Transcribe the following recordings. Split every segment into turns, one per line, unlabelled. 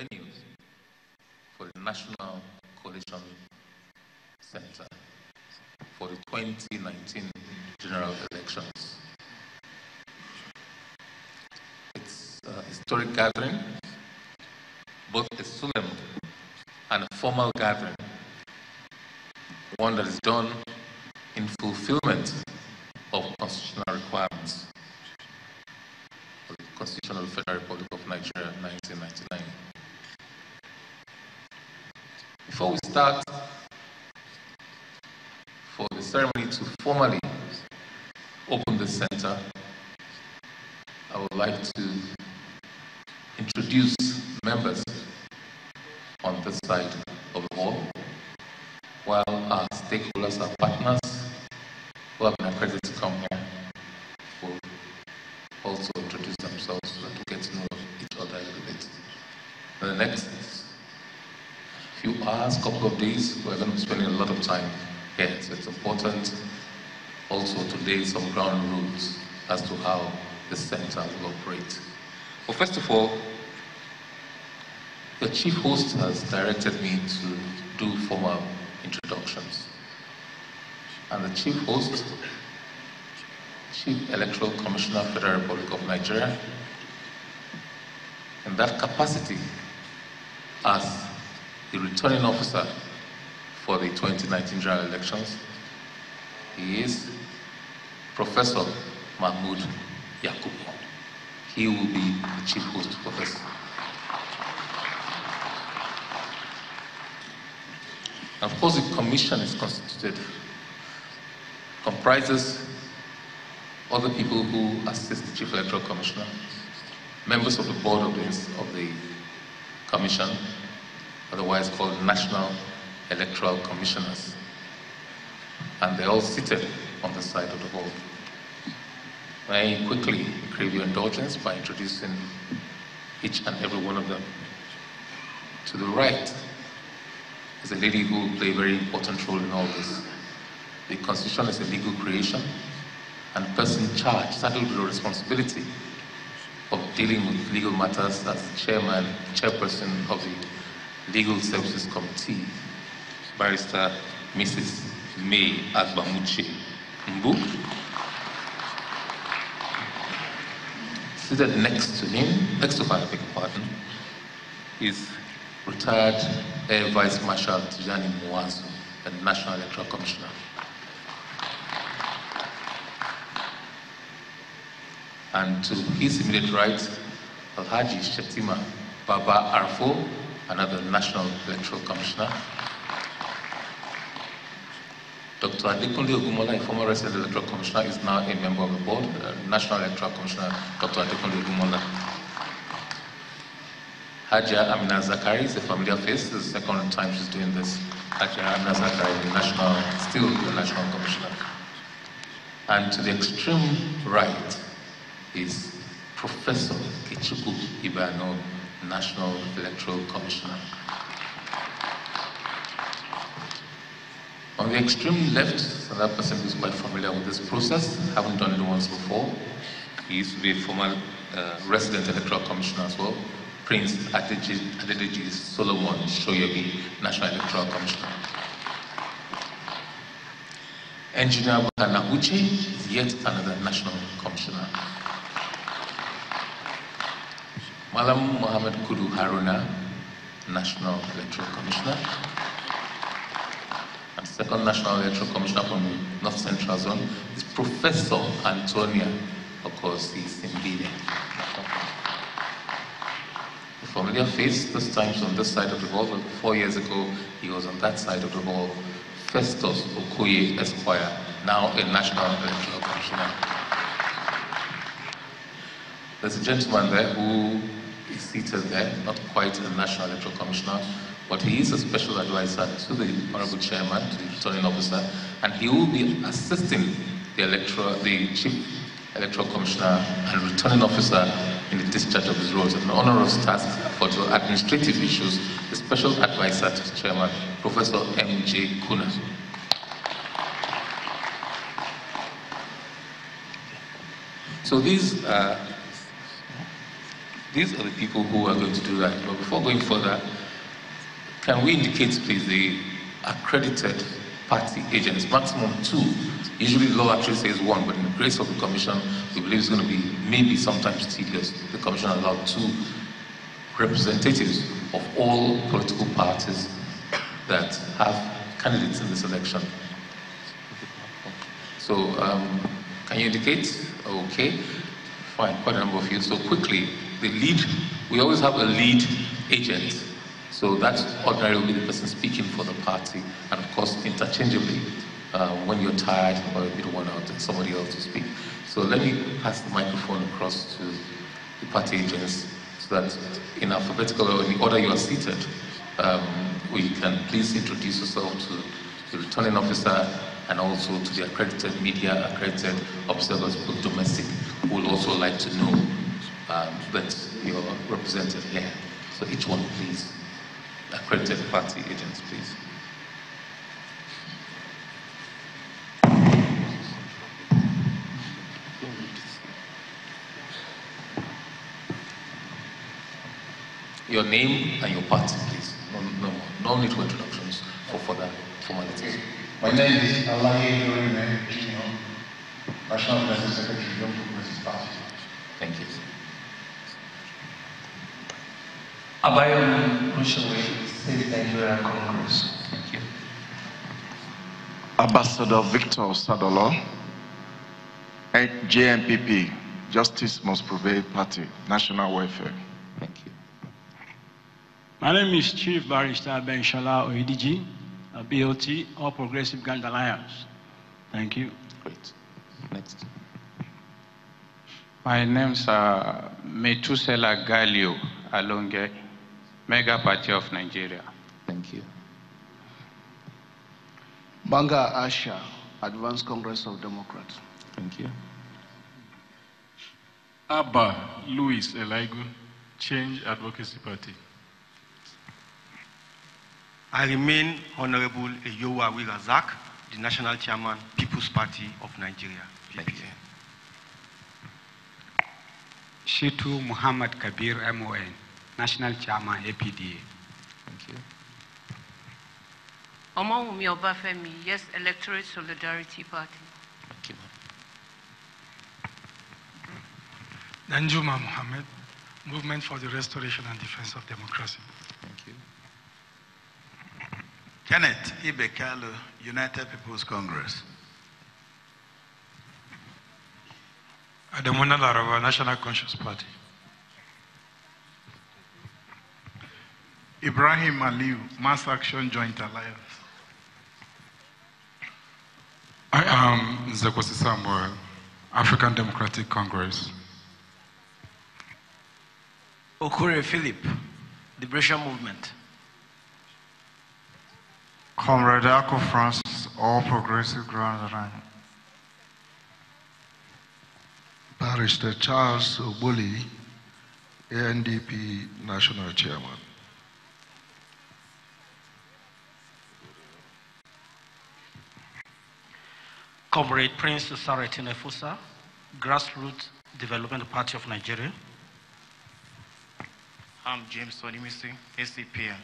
venue for the National Collation Center for the 2019 general elections. It's a historic gathering, both a solemn and a formal gathering, one that is done in fulfillment of constitutional requirements of the Constitution of the Federal Republic of Nigeria, 1999. Before we start, for the ceremony to formally open the center, I would like to introduce members on this side of the hall, while our stakeholders, our partners who have been accredited to come here will also introduce themselves so that we get to know each other a little bit. In the next few hours, couple of days, we're going to be spending a lot of time here, so it's important also to lay some ground rules as to how the center will operate. Well, first of all, the chief host has directed me to do formal introductions. And the chief host, Chief Electoral Commissioner, Federal Republic of Nigeria, in that capacity as the returning officer for the 2019 general elections, he is Professor Mahmoud Yakubu. He will be the chief host for this. Of course, the commission is constituted, comprises other people who assist the Chief Electoral Commissioner, members of the board of the commission, otherwise called National Electoral Commissioners. And they're all seated on the side of the hall. I quickly crave your indulgence by introducing each and every one of them. To the right is a lady who will play a very important role in all this. The Constitution is a legal creation, and the person charged, saddled with the responsibility of dealing with legal matters as the chairperson of the Legal Services Committee, Barrister Mrs. May Agbamuche Mbu. Seated next to her, I beg your pardon, is retired Air Vice Marshal Tijani Muazu, the National Electoral Commissioner. And to his immediate right, Alhaji Shetima Baba Arfo, another National Electoral Commissioner. Dr. Adekunle Ogumola, a former resident electoral commissioner, is now a member of the board, National Electoral Commissioner, Dr. Adekunle Ogumola. Hajia Amina Zakari is a familiar face. This is the second time she's doing this. Hajia Amina Zakari, still the National Commissioner. And to the extreme right is Professor Kechuku Ibano, National Electoral Commissioner. On the extreme left, so that person who's quite familiar with this process, haven't done it once before. He used to be a former resident electoral commissioner as well. Prince Adedeji Solomon Shoyebi, National Electoral Commissioner. Engineer Bukana Uche is yet another National Commissioner. Malam Mohammed Kudu Haruna, National Electoral Commissioner. And second National Electoral Commissioner from the North Central Zone is Professor Antonia Okosi Simbide. A familiar face, this time on this side of the hall, but 4 years ago he was on that side of the hall. Festus Okoye Esquire, now a National Electoral Commissioner. There's a gentleman there who is seated there, not quite a National Electoral Commissioner, but he is a special advisor to the Honorable Chairman, to the returning officer, and he will be assisting the Chief Electoral Commissioner and returning officer in the discharge of his roles. An onerous task for the administrative issues, the special advisor to the Chairman, Professor M.J. Kuna. So these are these are the people who are going to do that. But before going further, can we indicate, please, the accredited party agents, maximum 2? Usually the law actually says 1, but in the grace of the Commission, we believe it's going to be maybe sometimes tedious. The Commission allowed 2 representatives of all political parties that have candidates in this election. So, can you indicate? Okay, fine, quite a number of you. So quickly, the lead, we always have a lead agent. So that ordinarily will be the person speaking for the party, and of course, interchangeably, when you're tired or you don't want somebody else to speak. So let me pass the microphone across to the party agents, so that in alphabetical or in the order you are seated, we can please introduce yourself to the returning officer and also to the accredited media, accredited observers, both domestic, who will also like to know that you're represented here. So each one, please. Accredited party agents, please. Your name and your party, please. No need for introductions for further formalities.
My name is Alaye Dorime, National President Secretary, Young Progressive Party.
Thank you.
Abayomi Rushawe, State Nigeria Congress.
Thank you.
Ambassador Victor Sadolo, JNPP, Justice Must Prevail Party, National Welfare.
Thank you.
My name is Chief Barrister Ben Shala Oediji, BOT, All Progressive Grand Alliance. Thank you.
Great. Next.
My name's Metusela Galio Alonge, Mega Party of Nigeria.
Thank you.
Banga Asha, Advanced Congress of Democrats.
Thank you.
Abba Louis Elaigu, Change Advocacy Party.
I remain Honorable Eyowa Wirazak, the National Chairman, People's Party of Nigeria, PPN.
Shitu Muhammad Kabir MON, National Chairman, APDA.
Thank you.
Omawumi Obafemi, Yes Electorate Solidarity Party.
Thank you.
Danjuma Mohammed, Movement for the Restoration and Defense of Democracy.
Thank you.
Kenneth Ibekalu, United People's Congress.
Adamuna Larava, National Conscious Party.
Ibrahim Aliu, Mass Action Joint Alliance.
I am Nzekwesi Samuel, African Democratic Congress.
Okure Philip, Liberation Movement.
Comrade Ako Francis, All Progressive Grand Alliance.
Barrister Charles Oboli, ANDP National Chairman.
Comrade Prince Saretine Fusa, Grassroots Development Party of Nigeria.
I'm James Sonimisi, ACPN.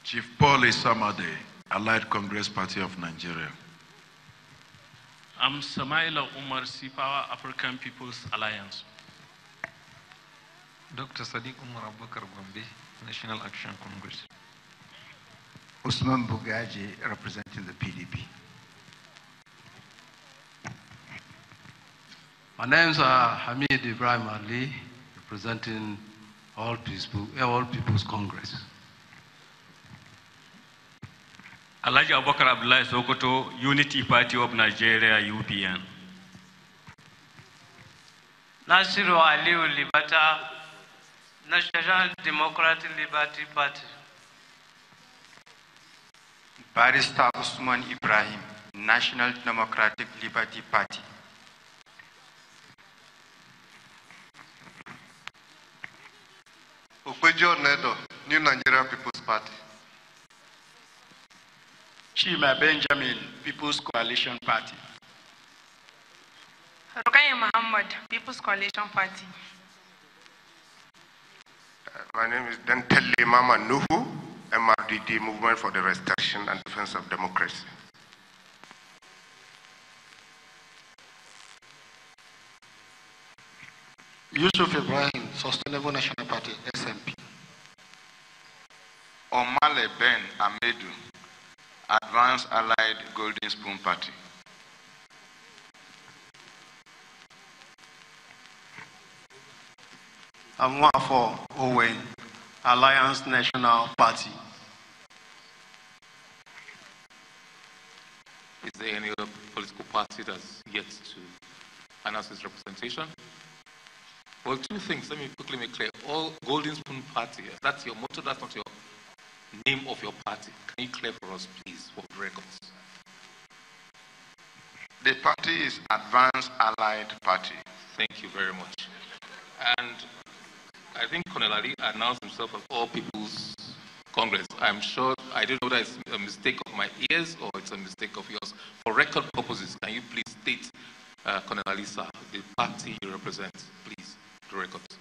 Chief Paul Isamade, Allied Congress Party of Nigeria.
I'm Samaila Umar Sipawa, African People's Alliance.
Dr. Sadiq Umar Abubakar Gombe, National Action Congress.
Usman Bugaji, representing the PDP.
My names are Hamid Ibrahim Ali, representing All People's Congress.
Alhaji Abubakar Abdullahi Sokoto, Unity Party of Nigeria, UPN.
Nasiru Aliu Libata, National Democratic Liberty Party.
Barrister Usman Ibrahim, National Democratic Liberty Party.
Okwejo Nedo, New Nigeria People's Party.
Chima Benjamin, People's Coalition Party.
Rukaya Muhammad, People's Collation Party.
My name is Dentelle Mama Nuhu, MRDD, Movement for the Restoration and Defense of Democracy.
Yusuf Ibrahim, Sustainable National Party, SMP.
Omale Ben Amedu, Advanced Allied Golden Spoon Party.
Amwafo Owen, Alliance National Party.
Is there any other political party that's yet to announce its representation? Well, two things, let me quickly make clear. All Golden Spoon Party, that's your motto, that's not your name of your party. Can you clear for us, please, for the records?
The party is Advanced Allied Party.
Thank you very much. And I think Colonel Ali announced himself as All People's Congress. I'm sure, I don't know whether it's a mistake of my ears or it's a mistake of yours. For record purposes, can you please state, Colonel Ali, sir, the party you represent, please, the records.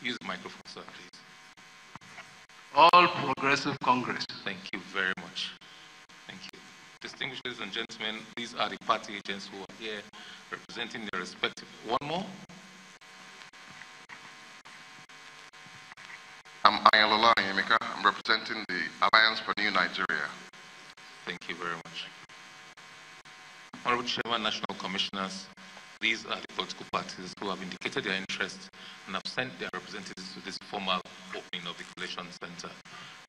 Use the microphone, sir, please.
All Progressive Congress.
Thank you very much. Thank you. Distinguished ladies and gentlemen, these are the party agents who are here representing their respective. One more.
I'm Ayalola Yemeka. I'm representing the Alliance for New Nigeria.
Thank you very much. Honorable Chairman, National Commissioners, these are the political parties who have indicated their interest and have sent their representatives to this formal opening of the Collation Center.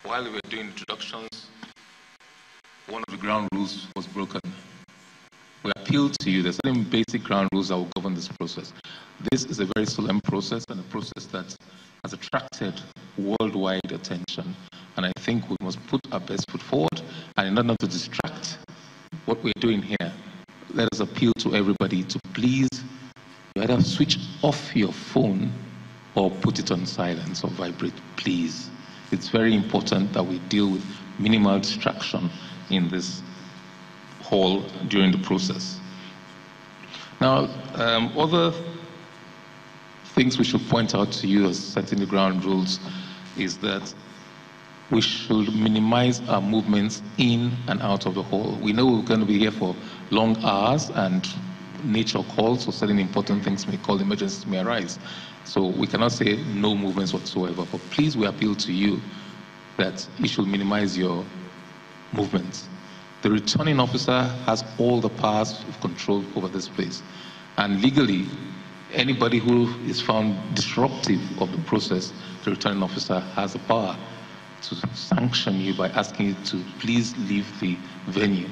While we were doing introductions, one of the ground rules was broken. We appeal to you. There's certain basic ground rules that will govern this process. This is a very solemn process and a process that has attracted worldwide attention. And I think we must put our best foot forward. And in order to distract what we're doing here, let us appeal to everybody to please either switch off your phone or put it on silence or vibrate, please. It's very important that we deal with minimal distraction in this hall during the process. Now, other things we should point out to you as setting the ground rules is that we should minimize our movements in and out of the hall. We know we're going to be here for long hours and nature calls, so certain important things may call, emergencies may arise. So we cannot say no movements whatsoever, but please, we appeal to you that you should minimize your movements. The returning officer has all the powers of control over this place. And legally, anybody who is found disruptive of the process, the returning officer has the power to sanction you by asking you to please leave the venue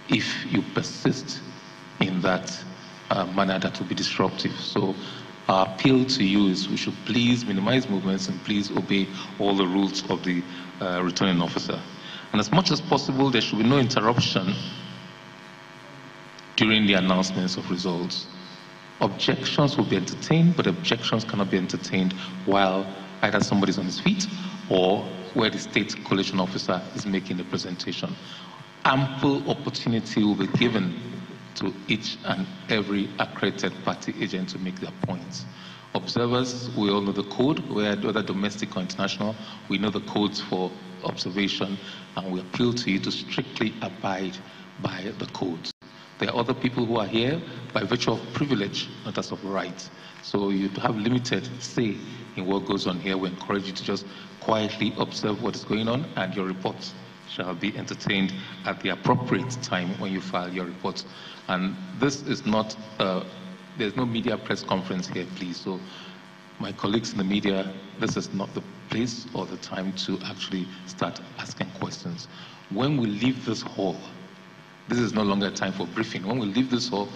if you persist in that manner that will be disruptive. So our appeal to you is we should please minimize movements and please obey all the rules of the returning officer. And as much as possible, there should be no interruption during the announcements of results. Objections will be entertained, but objections cannot be entertained while either somebody's on his feet or where the state collation officer is making the presentation. Ample opportunity will be given to each and every accredited party agent to make their points. Observers, we all know the code, whether domestic or international, we know the codes for observation, and we appeal to you to strictly abide by the codes. There are other people who are here by virtue of privilege, not as of right. So you have limited say in what goes on here. We encourage you to just quietly observe what is going on, and your reports shall be entertained at the appropriate time when you file your reports. And this is not, there's no media press conference here, please. So my colleagues in the media, this is not the place or the time to actually start asking questions. When we leave this hall, this is no longer a time for briefing. When we leave this hall,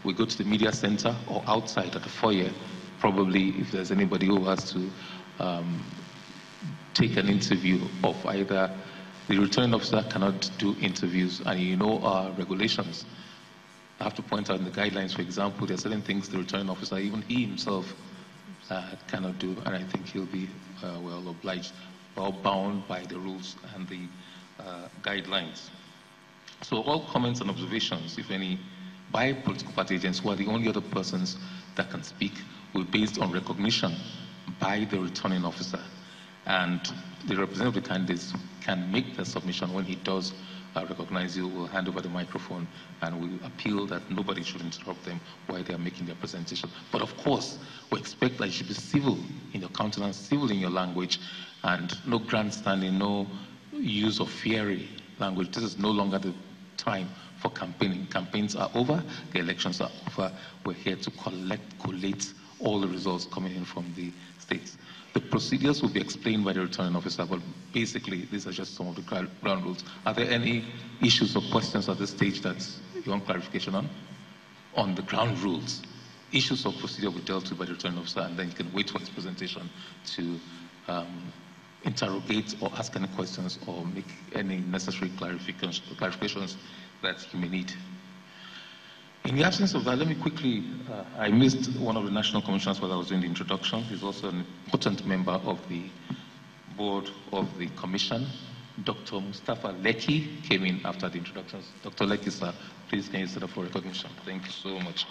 we go to the media center or outside at the foyer. Probably if there's anybody who has to take an interview of either, the returning officer cannot do interviews, and you know our regulations. I have to point out in the guidelines, for example, there are certain things the returning officer, even he himself, cannot do, and I think he'll be well obliged, well bound by the rules and the guidelines. So all comments and observations, if any, by political party agents, who are the only other persons that can speak, will be based on recognition by the returning officer. And the representative of the candidates can make the submission. When he does recognize you, will hand over the microphone and will appeal that nobody should interrupt them while they are making their presentation. But of course, we expect that you should be civil in your countenance, civil in your language, and no grandstanding, no use of fiery language. This is no longer the time for campaigning. Campaigns are over, the elections are over. We're here to collate all the results coming in from the states. The procedures will be explained by the returning officer, but basically these are just some of the ground rules. Are there any issues or questions at this stage that you want clarification on? On the ground rules, issues of procedure will be dealt with by the returning officer, and then you can wait for his presentation to interrogate or ask any questions or make any necessary clarifications that you may need. In the absence of that, let me quickly, I missed one of the national commissioners while I was doing the introduction. He's also an important member of the board of the commission. Dr. Mustafa Leki came in after the introductions. Dr. Leki, sir, please can you sit up for recognition? Thank you so much.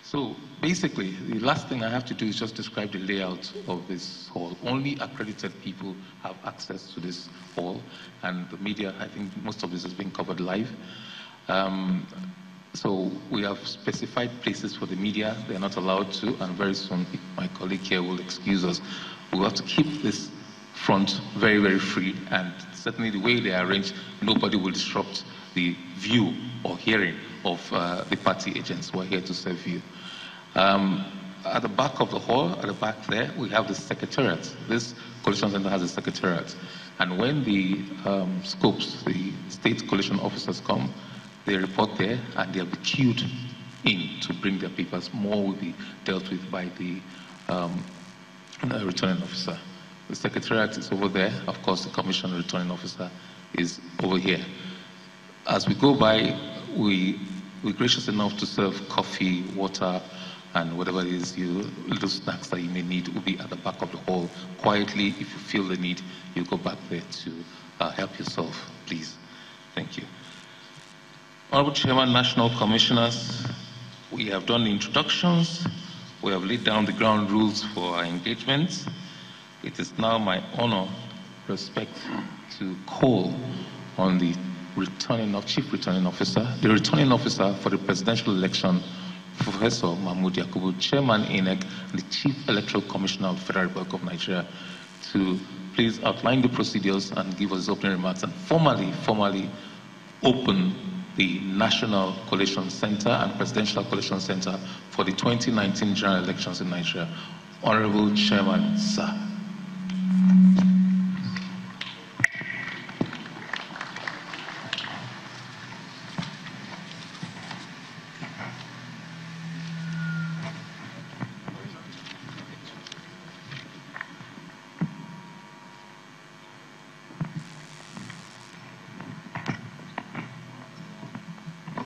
So basically, the last thing I have to do is just describe the layout of this hall. Only accredited people have access to this hall, and the media, I think most of this is being covered live. So we have specified places for the media. They're not allowed to, and very soon my colleague here will excuse us. We'll have to keep this front very, very free, and certainly the way they are arranged, nobody will disrupt the view or hearing of the party agents who are here to serve you. At the back of the hall, at the back there, we have the secretariat. This coalition center has a secretariat. And when the scopes, the state coalition officers come, they report there and they'll be queued in to bring their papers. More will be dealt with by the returning officer. The secretariat is over there. Of course, the commission returning officer is over here. As we go by, we're gracious enough to serve coffee, water, and whatever it is, little snacks that you may need will be at the back of the hall. Quietly, if you feel the need, you go back there to help yourself, please. Thank you. Honorable Chairman, National Commissioners, we have done the introductions. We have laid down the ground rules for our engagements. It is now my honor, respect, to call on the Chief Returning Officer, the Returning Officer for the presidential election, Professor Mahmoud Yakubu, Chairman INEC, and the Chief Electoral Commissioner of the Federal Republic of Nigeria, to please outline the procedures and give us opening remarks and formally open the National Collation Center and Presidential Collation Center for the 2019 general elections in Nigeria. Honorable Chairman, sir.